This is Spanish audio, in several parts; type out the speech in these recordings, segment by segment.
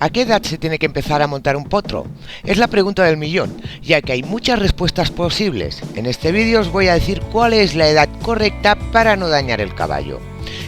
¿A qué edad se tiene que empezar a montar un potro? Es la pregunta del millón, ya que hay muchas respuestas posibles. En este vídeo os voy a decir cuál es la edad correcta para no dañar el caballo.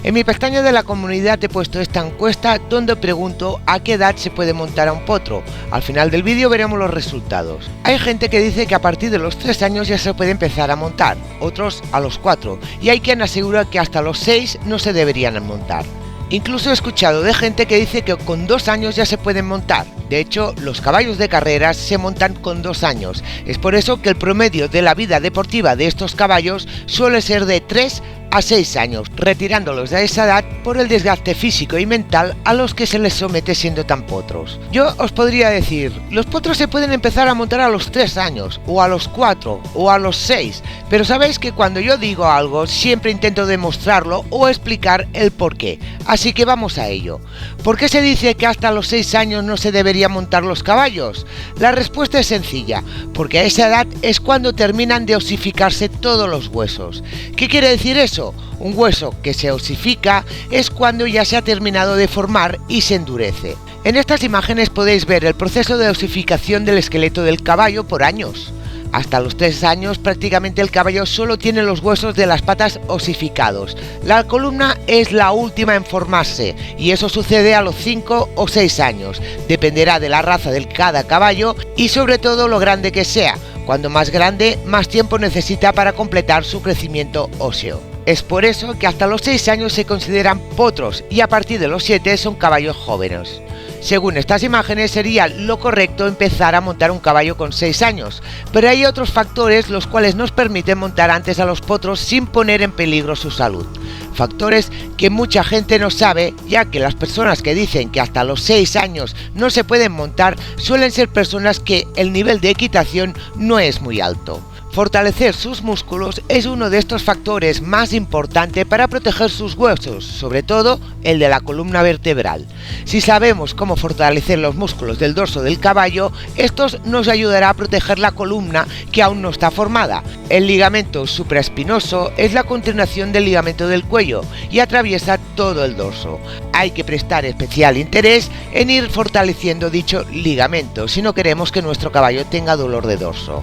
En mi pestaña de la comunidad he puesto esta encuesta donde pregunto a qué edad se puede montar a un potro. Al final del vídeo veremos los resultados. Hay gente que dice que a partir de los 3 años ya se puede empezar a montar, otros a los 4, y hay quien asegura que hasta los 6 no se deberían montar. Incluso he escuchado de gente que dice que con 2 años ya se pueden montar. De hecho, los caballos de carreras se montan con 2 años. Es por eso que el promedio de la vida deportiva de estos caballos suele ser de 3 a 6 años, retirándolos de esa edad por el desgaste físico y mental a los que se les somete siendo tan potros. Yo os podría decir, los potros se pueden empezar a montar a los 3 años, o a los 4, o a los 6, pero sabéis que cuando yo digo algo siempre intento demostrarlo o explicar el porqué, así que vamos a ello. ¿Por qué se dice que hasta los 6 años no se deberían montar los caballos? La respuesta es sencilla, porque a esa edad es cuando terminan de osificarse todos los huesos. ¿Qué quiere decir eso? Un hueso que se osifica es cuando ya se ha terminado de formar y se endurece. En estas imágenes podéis ver el proceso de osificación del esqueleto del caballo por años. Hasta los 3 años prácticamente el caballo solo tiene los huesos de las patas osificados. La columna es la última en formarse y eso sucede a los 5 o 6 años. Dependerá de la raza de cada caballo y sobre todo lo grande que sea. Cuando más grande, más tiempo necesita para completar su crecimiento óseo. Es por eso que hasta los 6 años se consideran potros y a partir de los 7 son caballos jóvenes. Según estas imágenes sería lo correcto empezar a montar un caballo con 6 años, pero hay otros factores los cuales nos permiten montar antes a los potros sin poner en peligro su salud. Factores que mucha gente no sabe, ya que las personas que dicen que hasta los 6 años no se pueden montar suelen ser personas que el nivel de equitación no es muy alto. Fortalecer sus músculos es uno de estos factores más importantes para proteger sus huesos, sobre todo el de la columna vertebral. Si sabemos cómo fortalecer los músculos del dorso del caballo, estos nos ayudará a proteger la columna que aún no está formada. El ligamento supraespinoso es la continuación del ligamento del cuello y atraviesa todo el dorso. Hay que prestar especial interés en ir fortaleciendo dicho ligamento si no queremos que nuestro caballo tenga dolor de dorso.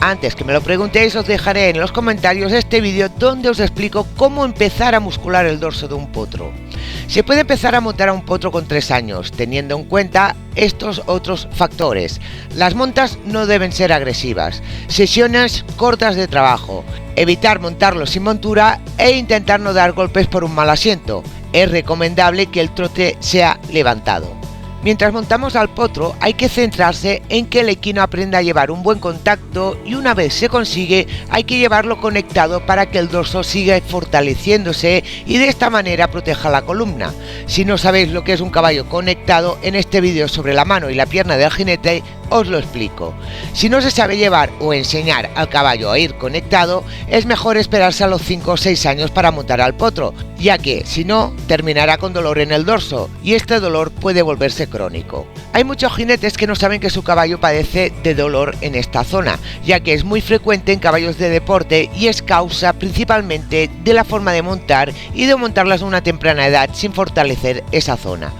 Antes que me lo preguntéis, os dejaré en los comentarios este vídeo donde os explico cómo empezar a muscular el dorso de un potro. Se puede empezar a montar a un potro con 3 años, teniendo en cuenta estos otros factores. Las montas no deben ser agresivas, sesiones cortas de trabajo, evitar montarlo sin montura e intentar no dar golpes por un mal asiento. Es recomendable que el trote sea levantado. Mientras montamos al potro hay que centrarse en que el equino aprenda a llevar un buen contacto y una vez se consigue hay que llevarlo conectado para que el dorso siga fortaleciéndose y de esta manera proteja la columna. Si no sabéis lo que es un caballo conectado, en este vídeo sobre la mano y la pierna del jinete os lo explico. Si no se sabe llevar o enseñar al caballo a ir conectado, es mejor esperarse a los 5 o 6 años para montar al potro, ya que si no terminará con dolor en el dorso y este dolor puede volverse crónico. Hay muchos jinetes que no saben que su caballo padece de dolor en esta zona, ya que es muy frecuente en caballos de deporte y es causa principalmente de la forma de montar y de montarlas a una temprana edad sin fortalecer esa zona.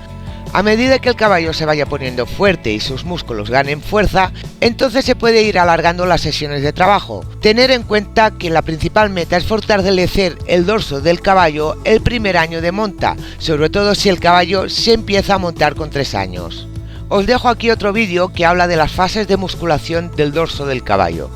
A medida que el caballo se vaya poniendo fuerte y sus músculos ganen fuerza, entonces se puede ir alargando las sesiones de trabajo. Tener en cuenta que la principal meta es fortalecer el dorso del caballo el primer año de monta, sobre todo si el caballo se empieza a montar con 3 años. Os dejo aquí otro vídeo que habla de las fases de musculación del dorso del caballo.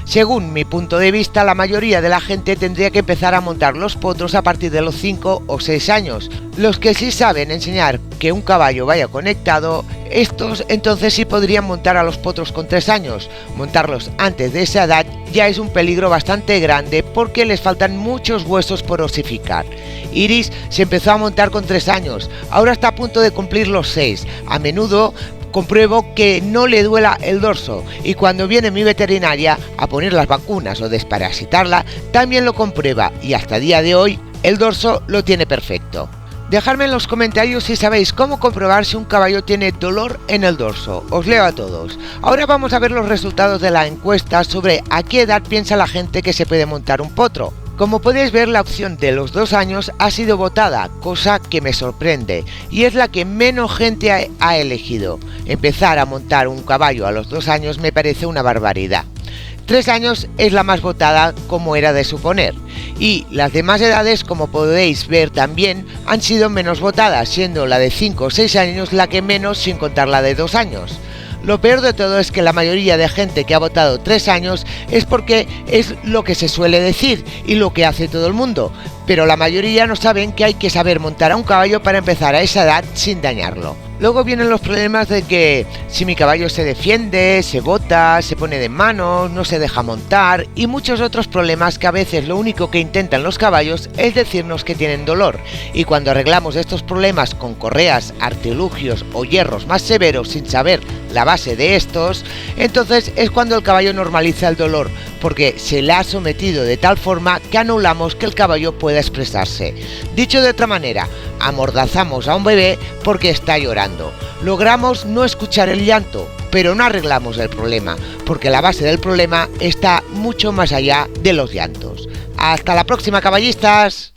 Según mi punto de vista, la mayoría de la gente tendría que empezar a montar los potros a partir de los 5 o 6 años. Los que sí saben enseñar que un caballo vaya conectado, estos entonces sí podrían montar a los potros con 3 años. Montarlos antes de esa edad ya es un peligro bastante grande porque les faltan muchos huesos por osificar. Iris se empezó a montar con 3 años, ahora está a punto de cumplir los 6. A menudo compruebo que no le duela el dorso y cuando viene mi veterinaria a poner las vacunas o desparasitarla también lo comprueba y hasta día de hoy el dorso lo tiene perfecto. Dejadme en los comentarios si sabéis cómo comprobar si un caballo tiene dolor en el dorso. Os leo a todos. Ahora vamos a ver los resultados de la encuesta sobre a qué edad piensa la gente que se puede montar un potro. Como podéis ver, la opción de los 2 años ha sido votada, cosa que me sorprende, y es la que menos gente ha elegido. Empezar a montar un caballo a los 2 años me parece una barbaridad. 3 años es la más votada, como era de suponer, y las demás edades, como podéis ver también, han sido menos votadas, siendo la de 5 o 6 años la que menos, sin contar la de 2 años. Lo peor de todo es que la mayoría de gente que ha votado 3 años es porque es lo que se suele decir y lo que hace todo el mundo, pero la mayoría no saben que hay que saber montar a un caballo para empezar a esa edad sin dañarlo. Luego vienen los problemas de que si mi caballo se defiende, se bota, se pone de manos, no se deja montar y muchos otros problemas que a veces lo único que intentan los caballos es decirnos que tienen dolor, y cuando arreglamos estos problemas con correas, artilugios o hierros más severos sin saber la base de estos, entonces es cuando el caballo normaliza el dolor, porque se le ha sometido de tal forma que anulamos que el caballo pueda expresarse. Dicho de otra manera, amordazamos a un bebé porque está llorando. Logramos no escuchar el llanto, pero no arreglamos el problema, porque la base del problema está mucho más allá de los llantos. ¡Hasta la próxima, caballistas!